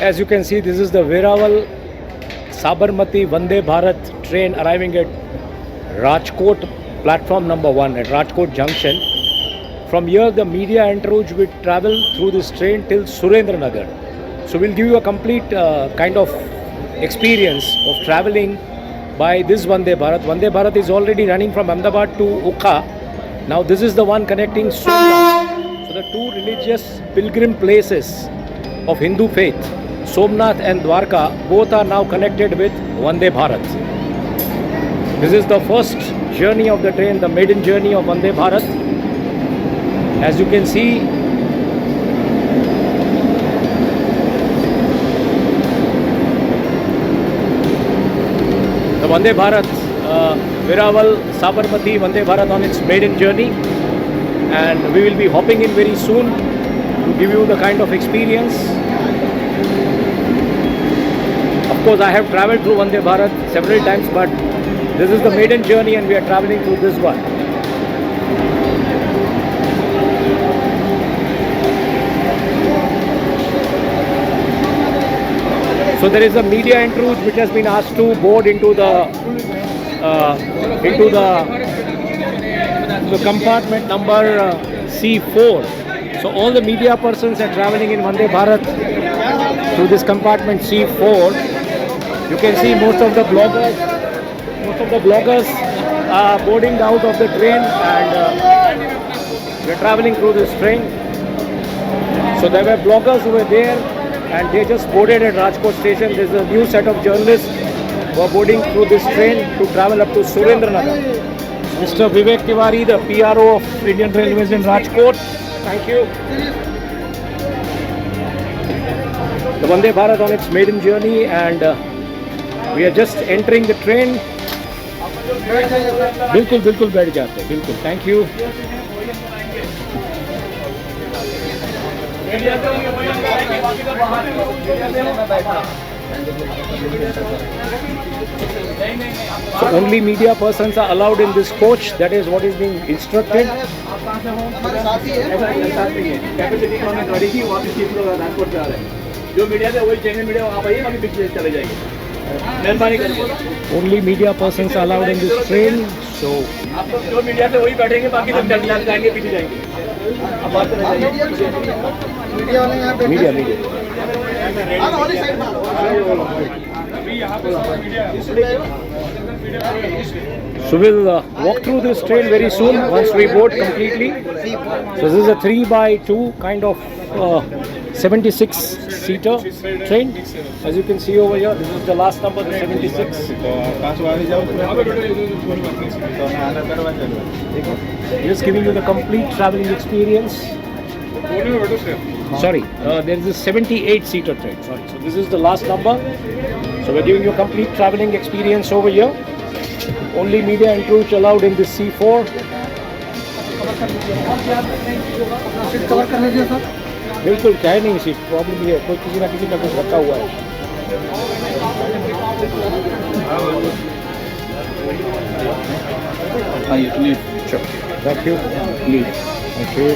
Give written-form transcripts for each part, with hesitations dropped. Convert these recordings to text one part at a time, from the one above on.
As you can see, this is the Veerawal Sabarmati Vande Bharat train arriving at Rajkot platform number 1 at Rajkot Junction. From here, the media entourage will travel through this train till Surendranagar. So we'll give you a complete kind of experience of traveling by this Vande Bharat. Vande Bharat is already running from Ahmedabad to Ukha. Now this is the one connecting Somnath. So the two religious pilgrim places of Hindu faith, Somnath and Dwarka, both are now connected with Vande Bharat. This is the first journey of the train, the maiden journey of Vande Bharat. As you can see, the Vande Bharat, Veerawal Sabarmati Vande Bharat on its maiden journey, and we will be hopping in very soon to give you the kind of experience. Of course, I have travelled through Vande Bharat several times, but this is the maiden journey and we are travelling through this one. So there is a media entourage which has been asked to board into the compartment number C4. So all the media persons are travelling in Vande Bharat through this compartment C4. You can see most of the bloggers are boarding out of the train, and we are travelling through this train. So there were bloggers who were there, and they just boarded at Rajkot station. There is a new set of journalists who are boarding through this train to travel up to Surendranagar. Mr. Vivek Tiwari, the PRO of Indian Railways in Rajkot. Thank you. The Vande Bharat on its maiden journey, and we are just entering the train. बिल्कुल बैठ जाते हैं, बिल्कुल. Thank you. So only media persons are allowed in this coach. That is what is being instructed. Only media persons are allowed in this train. So media. So we'll walk through this train very soon once we board completely. So this is a 3x2 kind of 76-seater train. As you can see over here, this is the last number, the 76. Just giving you the complete traveling experience. Sorry, there is a 78-seater train. Sorry, so this is the last number. So we're giving you a complete traveling experience over here. Only media entourage allowed in this C4. बिल्कुल क्या नहीं seat problem ये है, कोई किसी ना किसी का कुछ रखा हुआ है. Sure. Thank you. Please. Thank you.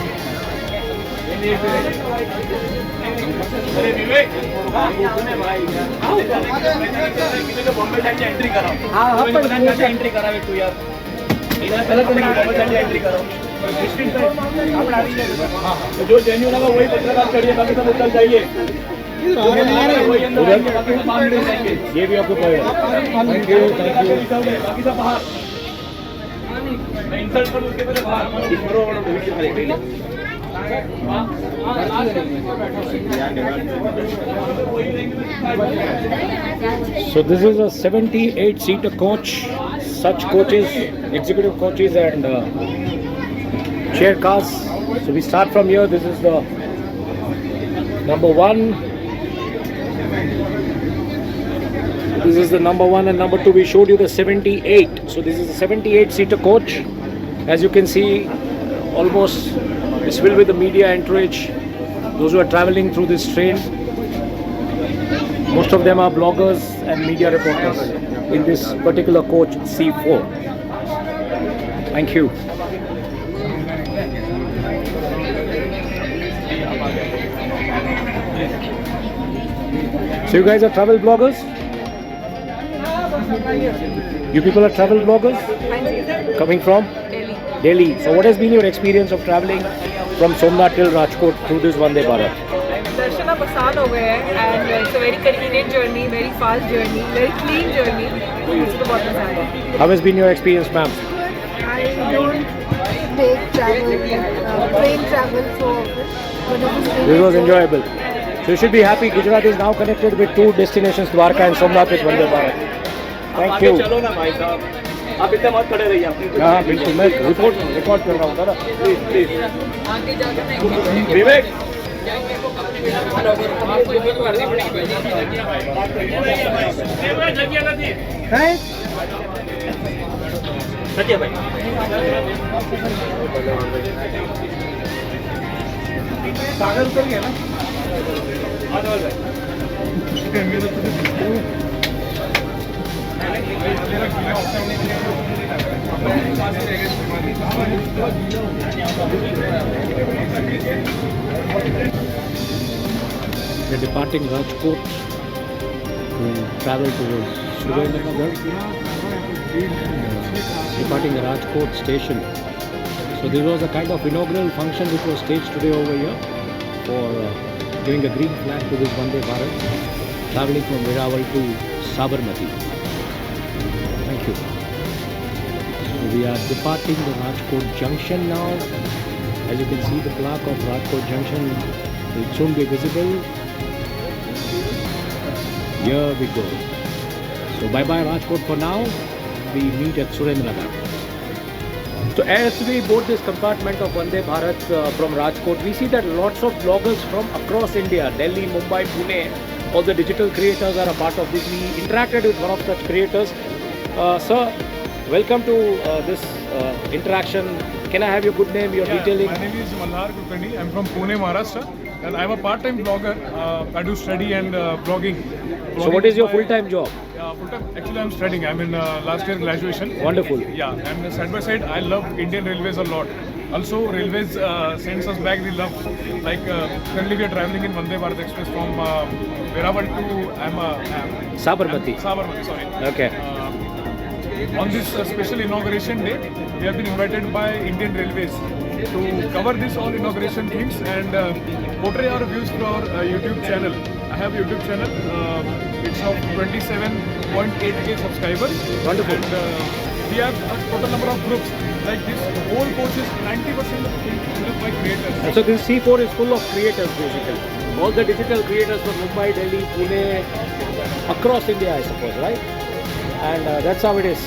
जो जेन्युइन होगा वही पत्रकार करिए, बाकी सब उतर जाइए. ये भी आपको पड़ेगा. Thank you. बाकी सब बाहर. मैं इंसल्ट करूँ उसके पहले बाहर. So this is a 78-seater coach. Such coaches, executive coaches and chair cars. So we start from here. This is the number 1. This is the number 1 and number 2. We showed you the 78. So this is a 78-seater coach. As you can see, almost it's filled with the media entourage. Those who are traveling through this train. Most of them are bloggers and media reporters in this particular coach C4. Thank you. So you guys are travel bloggers? You people are travel bloggers? Coming from? Delhi. Delhi. So what has been your experience of traveling from Somnath till Rajkot through this Vande Bharat? दर्शन अब आसान हो गए हैं and it's a very convenient journey, very fast journey, very clean journey, मुझे तो बहुत मजा आया। How has been your experience, ma'am? I don't take travel, train travel so often. But it was really This was enjoyable. So you should be happy. Gujarat is now connected with two destinations, Dwarka and Somnath with Vande Bharat. Thank you. चलो ना भाई साहब, आप इतना मत खड़े रहिए आप। हाँ बिल्कुल, मैं रिकॉर्ड कर रहा हूँ ना। Please please. विवेक। सत्य भाई। सागर उतर गया ना? We're departing Rajkot to travel towards Surendranagar. Departing the Rajkot station. So this was a kind of inaugural function which was staged today over here for giving a green flag to this Vande Bharat, traveling from Veeraval to Sabarmati. Thank you. So we are departing the Rajkot junction now. As you can see, the plaque of Rajkot junction will soon be visible. Here we go. So bye bye Rajkot for now. We meet at Surendranagar. So as we board this compartment of Vande Bharat from Rajkot, we see that lots of bloggers from across India, Delhi, Mumbai, Pune, all the digital creators are a part of this. We interacted with one of such creators. Sir, welcome to this interaction. Can I have your good name, your detailing? My name is Malhar Kulkarni. I'm from Pune, Maharashtra, and I'm a part-time blogger. I do study and blogging. So what is your full-time job? Full-time. Actually, I'm studying. I'm in last year graduation. Wonderful. Yeah, and side by side, I love Indian Railways a lot. Also, Railways sends us back the love. Like currently, we are traveling in Vande Bharat Express from Veeraval to Sabarmati. Sabarmati. Sorry. Okay. On this special inauguration day, we have been invited by Indian Railways to cover this all inauguration things and portray our views through our YouTube channel. I have a YouTube channel. It's of 27.8k subscribers. Wonderful. And we have a total number of groups. Like this whole course is 90% filled up by creators. And so this C4 is full of creators basically. All the digital creators from Mumbai, Delhi, Pune, across India I suppose, right? And that's how it is. So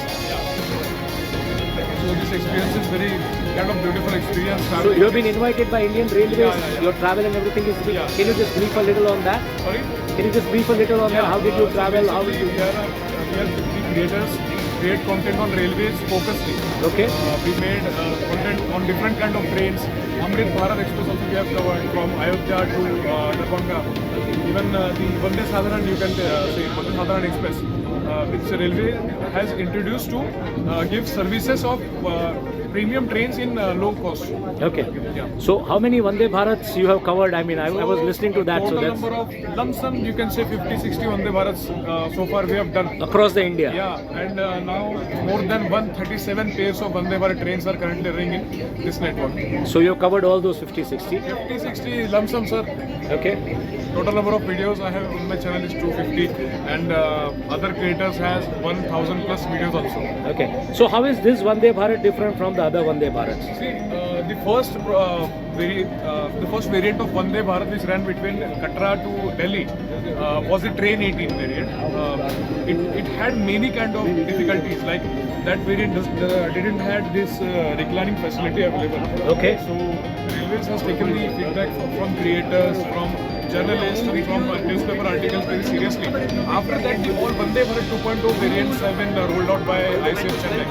this experience is very kind of beautiful experience. So you have been invited by Indian Railways, Yeah. Your travel and everything is Yeah. Can you just brief a little on that? Sorry? Can you just brief a little on that? How did you travel? How did you... We are 50 creators, create content on railways focusedly. Okay. We made content on different kind of trains. Amrit Bharat Express also we have covered from Ayodhya to Darbhanga. Even the Vande Sadharan, you can say Vande Sadharan Express, which railway has introduced to give services of premium trains in low cost. Okay. Yeah. So how many Vande Bharats you have covered? I mean, I was listening to that. So Total that's number of lump sum, you can say 50-60 Vande Bharats so far we have done. across the India. Yeah, and now more than 137 pairs of Vande Bharat trains are currently running in this network. So you have covered all those 50, 60. 50-60 lump sum, sir. Okay. Total number of videos I have on my channel is 250, and other creators has 1000 plus videos also. Okay. So how is this Vande Bharat different from the other Vande Bharats? See, the first variant of Vande Bharat which ran between Katra to Delhi was the train 18 variant. It had many kind of difficulties, like that variant didn't have this reclining facility available. Okay. So Railways has taken the feedback from creators, from journalists, from newspaper articles very seriously. After that, the all Vande Bharat 2.0 variants have been rolled out by ICF Chennai.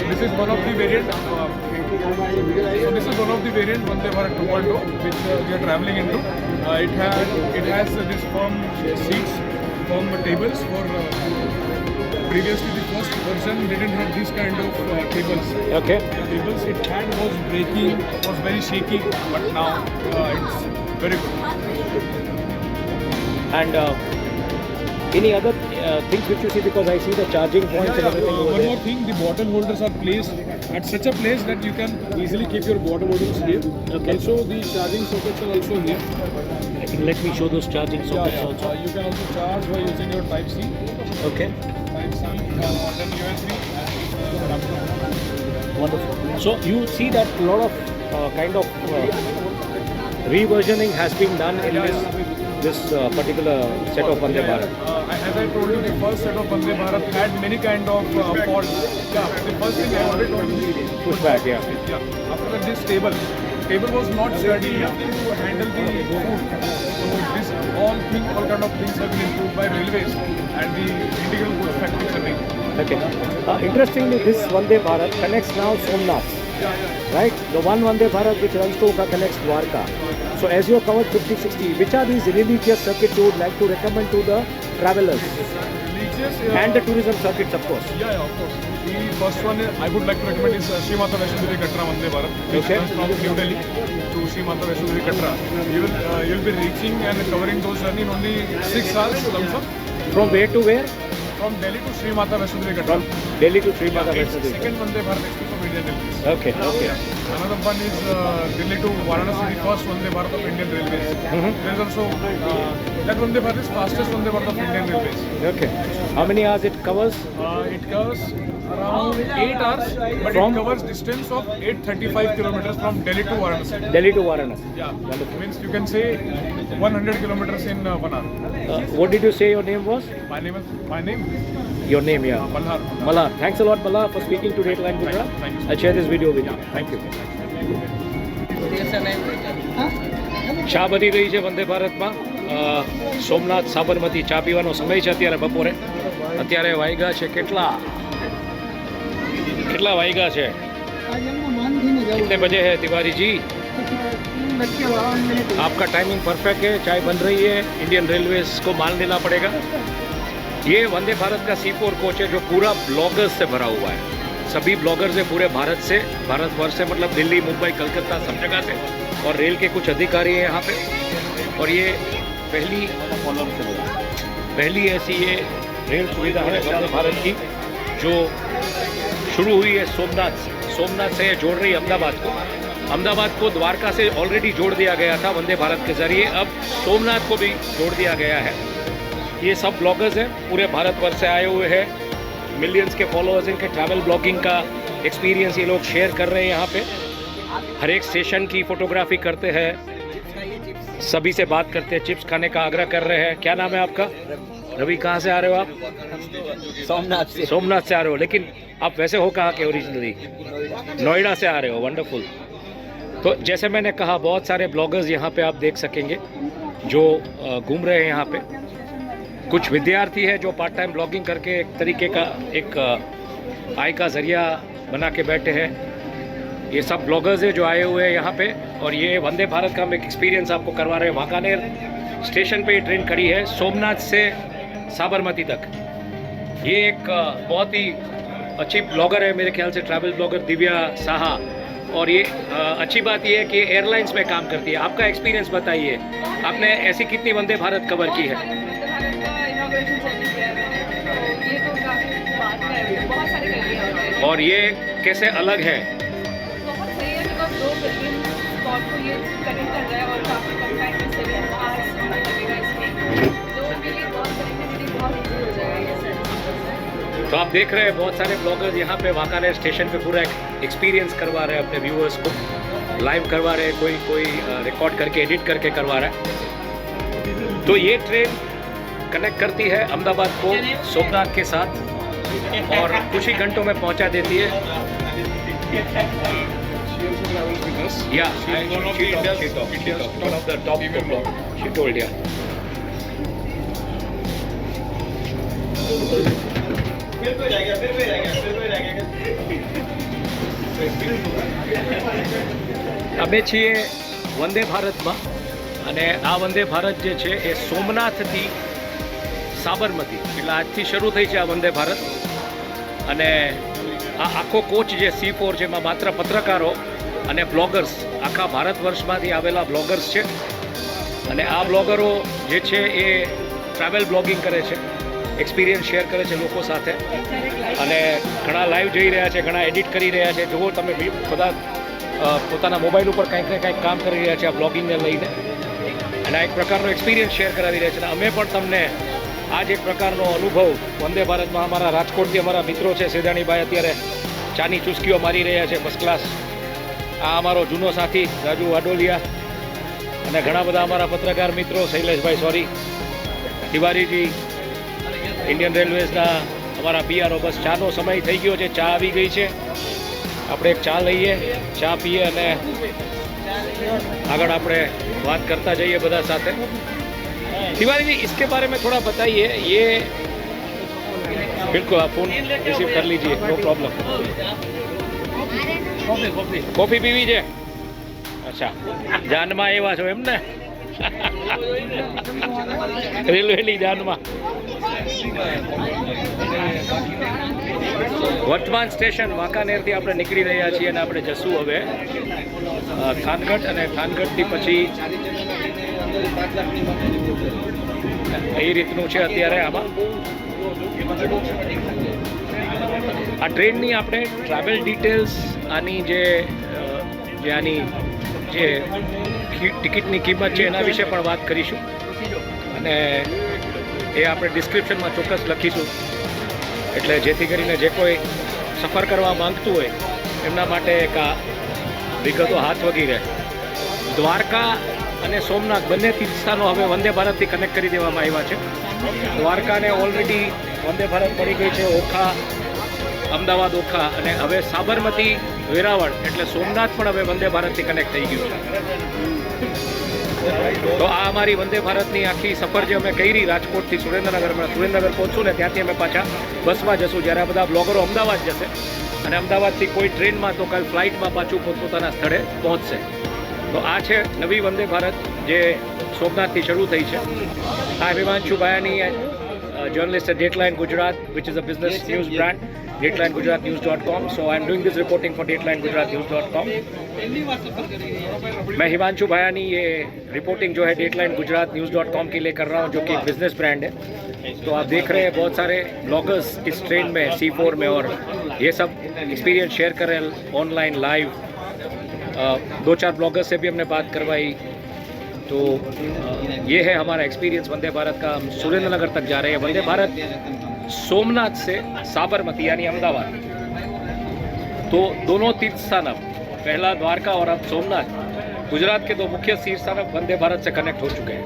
This is one of the variant. So this is one of the variant Vande Bharat 2.0 which we are traveling into. It has this firm seats, firm tables for. Previously, the first version didn't have this kind of tables. Okay. The tables it had was breaking, was very shaky, but now it's very good. And Any other things which you see, because I see the charging points and everything over One there. more thing, the bottle holders are placed at such a place that you can easily keep your bottle bottles here. Okay. Also, the charging sockets are also here. I think let me show those charging sockets also. You can also charge by using your Type C. Okay. Type C, then USB. Wonderful. So you see that a lot of kind of reversioning has been done in this particular set of Vande Bharat. As I told you, the first set of Vande Bharat had many kind of faults. Yeah, the first thing I already told you. Pushback, yeah. Yeah. After that, this table was not sturdy enough to handle the food. So this all kind of things have been improved by railways and the integral goods factory Chennai. Okay. Interestingly, this Vande Bharat connects now Somnath, right? The one Vande Bharat which runs to connects Dwarka. So as you have covered 50-60, which are these religious circuits you would like to recommend to the travelers? Religious And the tourism circuits, of course. Yeah, of course. The first one I would like to recommend is Shri Mata Vaishno Devi Katra Vande Bharat. Which Okay. runs from New Delhi to Shri Mata Vaishno Devi Katra. You will be reaching and covering those journey in only 6 hours. Lumsum. From where to where? From Delhi to Shri Mata Vaishno Devi Katra. From Delhi to Sri Mata It's Vaishno the Devi. second Vande Bharat Express of Indian Railways. Okay, okay. Another one is Delhi to Varanasi, the first Vande Bharat of Indian Railways. There is also that Vande Bharat is fastest Vande Bharat of Indian Railways. Okay. How many hours it covers? It covers around 8 hours, but From? it covers distance of 835 kilometers from Delhi to Varanasi. Delhi to Varanasi. Yeah, means you can say 100 kilometers in 1 hour. What did you say your name was? My name, Your name, yeah. Malhar. Malhar. Thanks a lot, Malhar, for speaking to Dateline Gujarat. Thank you. I'll share this video with you. Thank you. ચા બની રહી છે વંદે ભારતમાં સોમનાથ સાબરમતી ચા પીવાનો સમય છે અત્યારે બપોરે અત્યારે વાગ્યા છે કેટલા વાગ્યા છે कितने बजे है तिवारी जी आपका टाइमिंग परफेक्ट है चाय बन रही है इंडियन रेलवेज को मान लेना पड़ेगा ये वंदे भारत का C4 कोच है जो पूरा ब्लॉगर्स से भरा हुआ है सभी ब्लॉगर्स है पूरे भारतवर्ष से मतलब दिल्ली मुंबई कलकत्ता सब जगह से और रेल के कुछ अधिकारी हैं यहाँ पे और ये पहली ऐसी ये रेल सुविधा है वंदे भारत की जो शुरू हुई है सोमनाथ से जोड़ रही है अहमदाबाद को द्वारका से ऑलरेडी जोड़ दिया गया था वंदे भारत के जरिए अब सोमनाथ को भी जोड़ दिया गया है ये सब ब्लॉगर्स हैं पूरे भारतवर्ष से आए हुए हैं मिलियंस के फॉलोअर्स इनके ट्रैवल ब्लॉगिंग का एक्सपीरियंस ये लोग शेयर कर रहे हैं यहाँ पे हर एक स्टेशन की फोटोग्राफी करते हैं सभी से बात करते हैं चिप्स खाने का आग्रह कर रहे हैं क्या नाम है आपका रवि कहाँ से आ रहे हो आप सोमनाथ से आ रहे हो लेकिन आप वैसे हो कहाँ के ओरिजिनली नोएडा से आ रहे हो वंडरफुल तो जैसे मैंने कहा बहुत सारे ब्लॉगर्स यहाँ पे आप देख सकेंगे जो घूम रहे हैं यहाँ पे कुछ विद्यार्थी है जो पार्ट टाइम ब्लॉगिंग करके एक तरीके का एक आय का जरिया बना के बैठे हैं ये सब ब्लॉगर्स है जो आए हुए हैं यहाँ पे और ये वंदे भारत का हम एक एक्सपीरियंस आपको करवा रहे हैं वांकानेर स्टेशन पे ये ट्रेन खड़ी है सोमनाथ से साबरमती तक ये एक बहुत ही अच्छी ब्लॉगर है मेरे ख्याल से ट्रैवल ब्लॉगर दिव्या साहा और ये अच्छी बात ये है कि एयरलाइंस में काम करती है आपका एक्सपीरियंस बताइए आपने ऐसी कितनी वंदे भारत कवर की है और ये कैसे अलग है बहुत सही है बिकॉज दो बिलियन स्पॉट को ये कनेक्ट कर रहा है और काफ़ी कम टाइम में 7 आवर्स होना लगेगा इसमें लोगों के लिए बहुत कनेक्टिविटी बहुत ईजी हो जाएगा ये सेट तो आप देख रहे हैं बहुत सारे ब्लॉगर्स यहाँ पे वांकानेर स्टेशन पे पूरा एक्सपीरियंस करवा रहे हैं अपने व्यूअर्स को लाइव करवा रहे हैं कोई रिकॉर्ड करके एडिट करके करवा रहा है तो ये ट्रेन कनेक्ट करती है अहमदाबाद को सोमनाथ के साथ और कुछ ही घंटों में पहुँचा देती है या one of the top she told yeah અમે છીએ વંદે ભારતમાં અને આ વંદે ભારત જે છે એ સોમનાથથી સાબરમતી એટલે આજથી શરૂ થઈ છે આ વંદે ભારત અને આ આખો કોચ જે C4 જેમાં માત્ર પત્રકારો અને બ્લોગર્સ આખા ભારતવર્ષમાંથી આવેલા બ્લોગર્સ છે અને આ બ્લોગરો જે છે એ ટ્રાવેલ બ્લોગિંગ કરે છે એક્સપિરિયન્સ શેર કરે છે લોકો સાથે અને ઘણા લાઈવ જઈ રહ્યા છે, ઘણા એડિટ કરી રહ્યા છે. જુઓ તમે બધા પોતાના મોબાઈલ ઉપર કંઈક ને કંઈક કામ કરી રહ્યા છે આ બ્લોગિંગને લઈને અને આ એક પ્રકારનો એક્સપિરિયન્સ શેર કરાવી રહ્યા છે. અને અમે પણ તમને આ જ એક પ્રકારનો અનુભવ વંદે ભારતમાં અમારા રાજકોટથી અમારા મિત્રો છે સેદાણીભાઈ અત્યારે ચાની ચુસ્કીઓ મારી રહ્યા છે ફર્સ્ટ ક્લાસ. આ અમારો જૂનો સાથી રાજુ વાડોલિયા અને ઘણા બધા અમારા પત્રકાર મિત્રો શૈલેષભાઈ સોરી, તિવારીજી, ઇન્ડિયન રેલવેઝના અમારા પીઆરઓ. બસ ચાનો સમય થઈ ગયો છે, ચા આવી ગઈ છે. આપણે એક ચા લઈએ, ચા પીએ અને આગળ આપણે बात करता जाइए बदा साथे. तिवारी जी इसके बारे में थोड़ा बताइए. ये बिल्कुल आप फोन रिसीव कर लीजिए, नो प्रॉब्लम. कॉफी पीवी છે? અચ્છા, જાનમાં આવ્યા છો એમ ને? રેલવેની જાનમાં. વર્તમાન સ્ટેશન વાંકાનેરથી આપણે નીકળી રહ્યા છીએ અને આપણે જશું હવે થાનગઢ અને થાનગઢથી પછી એ રીતનું છે અત્યારે આમાં. આ ટ્રેનની આપણે ટ્રાવેલ ડિટેલ્સ, આની જે આની જે ટિકિટની કિંમત છે એના વિશે પણ વાત કરીશું અને એ આપણે ડિસ્ક્રિપ્શનમાં ચોક્કસ લખીશું, એટલે જેથી કરીને જે કોઈ સફર કરવા માંગતું હોય એમના માટે એક આ વિગતો હાથ વગી રહે. દ્વારકા અને સોમનાથ બંને તીર્થસ્થાનો હવે વંદે ભારતથી કનેક્ટ કરી દેવામાં આવ્યા છે. દ્વારકાને ઓલરેડી વંદે ભારત પડી ગઈ છે, ઓખા, અમદાવાદ ઓખા, અને હવે સાબરમતી વેરાવળ એટલે સોમનાથ પણ હવે વંદે ભારતથી કનેક્ટ થઈ ગયું છે. તો આ અમારી વંદે ભારતની આખી સફર જે અમે કરી રાજકોટથી સુરેન્દ્રનગર પહોંચશું ને ત્યાંથી અમે પાછા બસમાં જશું, જ્યારે આ બધા બ્લોગરો અમદાવાદ જશે અને અમદાવાદથી કોઈ ટ્રેનમાં તો કાલ ફ્લાઇટમાં પાછું પોતપોતાના સ્થળે પહોંચશે. તો આ છે નવી વંદે ભારત જે સોમનાથથી શરૂ થઈ છે. આ Himanshu ભાયાની journalist at Dateline Gujarat, which is a business news brand, DatelineGujaratNews.com. So I'm doing this reporting for DatelineGujaratNews.com. मैं हिमांशु भायानी ये रिपोर्टिंग जो है DatelineGujaratNews.com के लिए कर रहा हूँ, जो कि एक बिजनेस ब्रांड है. तो आप देख रहे हैं बहुत सारे ब्लॉगर्स इस ट्रेन में C4 में और ये सब एक्सपीरियंस शेयर कर रहे हैं ऑनलाइन लाइव. 2-4 ब्लॉगर्स से भी हमने बात करवाई. तो ये है हमारा एक्सपीरियंस वंदे भारत का. हम सुरेंद्रनगर तक जा रहे हैं. वंदे भारत सोमनाथ से साबरमती यानी अहमदाबाद, तो दोनों तीर्थ स्थान अब पहला द्वारका और अब सोमनाथ गुजरात के दो मुख्य तीर्थ स्थान अब वंदे भारत से कनेक्ट हो चुके हैं.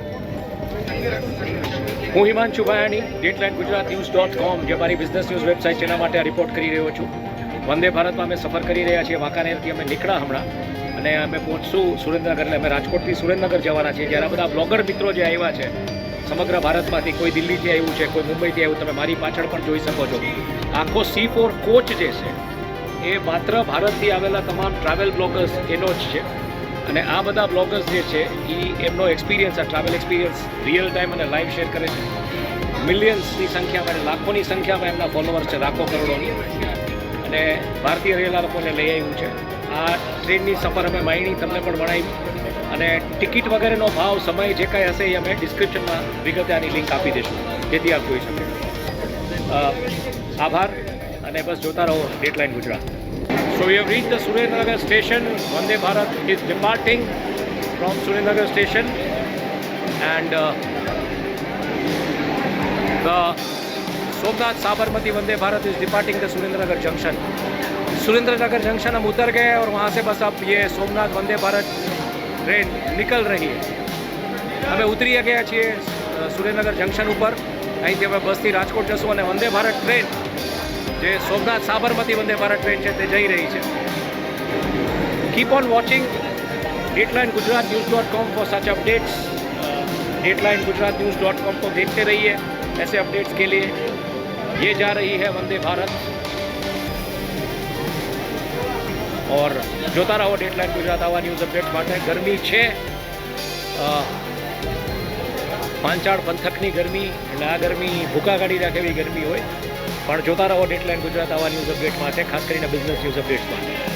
હું હિમાંશુ ભાયાની DatelineGujaratNews.com જે મારી બિઝનેસ ન્યૂઝ વેબસાઇટ છે એના માટે આ રિપોર્ટ કરી રહ્યો છું. વંદે ભારતમાં અમે સફર કરી રહ્યા છીએ. વાંકાનેરથી અમે નીકળ્યા હમણાં અને અમે પહોંચશું સુરેન્દ્રનગર. એટલે અમે રાજકોટથી સુરેન્દ્રનગર જવાના છીએ. જ્યારે બધા બ્લોગર મિત્રો જે આવ્યા છે સમગ્ર ભારતમાંથી, કોઈ દિલ્હીથી આવ્યું છે, કોઈ મુંબઈથી આવ્યું, તમે મારી પાછળ પણ જોઈ શકો છો. આખો C4 કોચ જે છે એ માત્ર ભારતથી આવેલા તમામ ટ્રાવેલ બ્લોગર્સ એનો જ છે. અને આ બધા બ્લોગર્સ જે છે એ એમનો એક્સપિરિયન્સ, આ ટ્રાવેલ એક્સપિરિયન્સ રિયલ ટાઈમ અને લાઈવ શેર કરે છે. મિલિયન્સની સંખ્યામાં, લાખોની સંખ્યામાં એમના ફોલોઅર્સ છે, લાખો કરોડોની. અને ભારતીય રેલ આ લોકોને લઈ આવ્યું છે. આ ટ્રેનની સફર અમે માણી, તમને પણ ભણાવી, અને ટિકિટ વગેરેનો ભાવ, સમય જે કાંઈ હશે એ અમે ડિસ્ક્રિપ્શનમાં વિગતે આની લિંક આપી દઈશું, જેથી આપ જોઈ શકો. આભાર અને બસ જોતા રહો ડેટલાઇન Gujarat. So we have reached the Surendranagar station. Vande Bharat is departing from Surendranagar station and the Somnath Sabarmati Vande Bharat is departing the Surendranagar junction. Surendranagar junction हम उतर गए और वहाँ से बस अब ये सोमनाथ वंदे भारत ट्रेन निकल रही है. हमें उतरी गया छे सुरेंद्रनगर जंक्शन ऊपर. અહીંથી હવે બસથી રાજકોટ જશું અને વંદે ભારત ટ્રેન જે સોમનાથ સાબરમતી વંદે ભારત ટ્રેન છે તે જઈ રહી છે. Keep on watching DatelineGujaratNews.com for such updates. DatelineGujaratNews.com को देखते रहिए ऐसे अपडेट्स के लिए. ये जा रही है वंदे भारत और જોતા રહો ડેટલાઇન ગુજરાત આવા ન્યૂઝ અપડેટ્સ માટે. ગરમી છે, પાંચાળ પંથકની ગરમી, એટલે આ ગરમી ભૂકા કાઢી રાખે એવી ગરમી હોય, પણ જોતા રહો ડેટલાઇન ગુજરાત આવા ન્યૂઝ અપડેટ માટે, ખાસ કરીને બિઝનેસ ન્યૂઝ અપડેટ્સ માટે.